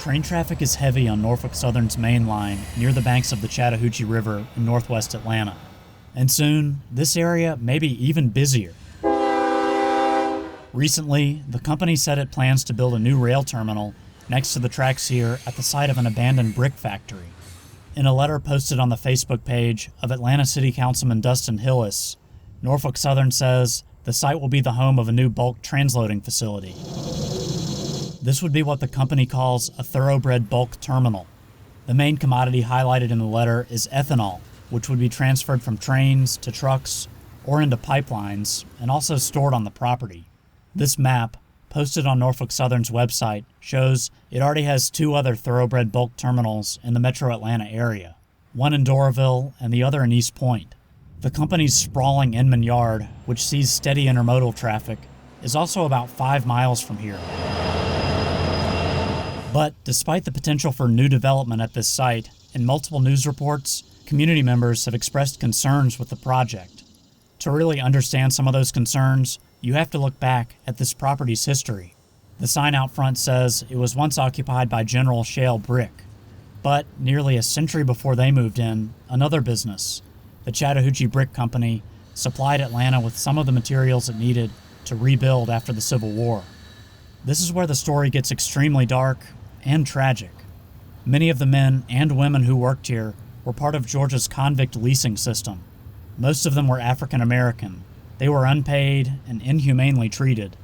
Train traffic is heavy on Norfolk Southern's main line near the banks of the Chattahoochee River in northwest Atlanta. And soon, this area may be even busier. Recently, the company said it plans to build a new rail terminal next to the tracks here at the site of an abandoned brick factory. In a letter posted on the Facebook page of Atlanta City Councilman Dustin Hillis, Norfolk Southern says the site will be the home of a new bulk transloading facility. This would be what the company calls a thoroughbred bulk terminal. The main commodity highlighted in the letter is ethanol, which would be transferred from trains to trucks or into pipelines and also stored on the property. This map, posted on Norfolk Southern's website, shows it already has 2 other thoroughbred bulk terminals in the metro Atlanta area, one in Doraville and the other in East Point. The company's sprawling Inman Yard, which sees steady intermodal traffic, is also about 5 miles from here. But despite the potential for new development at this site, in multiple news reports, community members have expressed concerns with the project. To really understand some of those concerns, you have to look back at this property's history. The sign out front says it was once occupied by General Shale Brick. But nearly a century before they moved in, another business, the Chattahoochee Brick Company, supplied Atlanta with some of the materials it needed to rebuild after the Civil War. This is where the story gets extremely dark and tragic. Many of the men and women who worked here were part of Georgia's Convict leasing system. Most of them were African American. They were unpaid and inhumanely treated.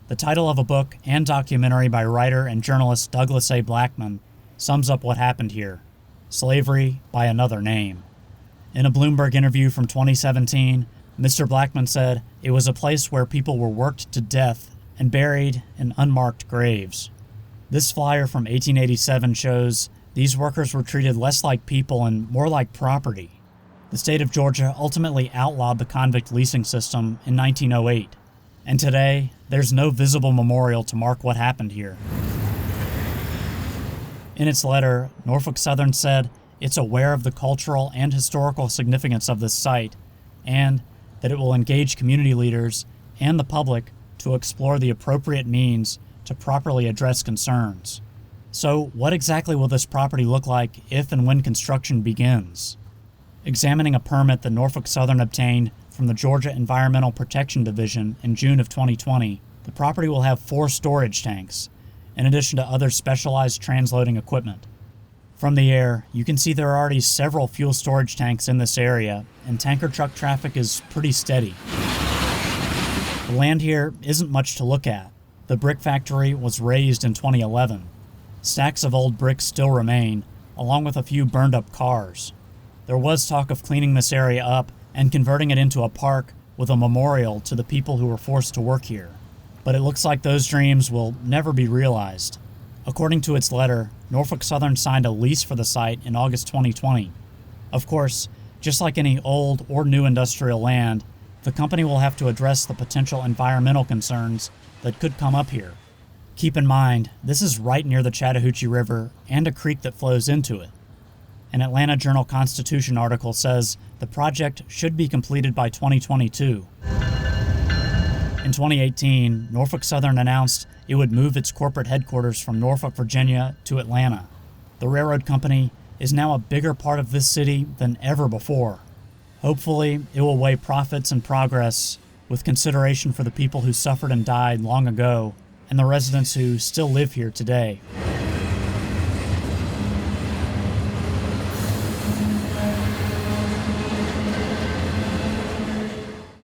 The title of a book and documentary by writer and journalist Douglas A. Blackman sums up what happened here: Slavery by Another Name. In a Bloomberg interview from 2017, Mr. Blackman said it was a place where people were worked to death and buried in unmarked graves. This flyer from 1887 shows these workers were treated less like people and more like property. The state of Georgia ultimately outlawed the convict leasing system in 1908, and today there's no visible memorial to mark what happened here. In its letter, Norfolk Southern said it's aware of the cultural and historical significance of this site, and that it will engage community leaders and the public to explore the appropriate means to properly address concerns. So, what exactly will this property look like if and when construction begins? Examining a permit that Norfolk Southern obtained from the Georgia Environmental Protection Division in June of 2020, the property will have 4 storage tanks, in addition to other specialized transloading equipment. From the air, you can see there are already several fuel storage tanks in this area, and tanker truck traffic is pretty steady. The land here isn't much to look at. The brick factory was razed in 2011. Stacks of old bricks still remain, along with a few burned-up cars. There was talk of cleaning this area up and converting it into a park with a memorial to the people who were forced to work here. But it looks like those dreams will never be realized. According to its letter, Norfolk Southern signed a lease for the site in August 2020. Of course, just like any old or new industrial land, the company will have to address the potential environmental concerns that could come up here. Keep in mind, this is right near the Chattahoochee River and a creek that flows into it. An Atlanta Journal-Constitution article says the project should be completed by 2022. In 2018, Norfolk Southern announced it would move its corporate headquarters from Norfolk, Virginia to Atlanta. The railroad company is now a bigger part of this city than ever before. Hopefully, it will weigh profits and progress with consideration for the people who suffered and died long ago and the residents who still live here today.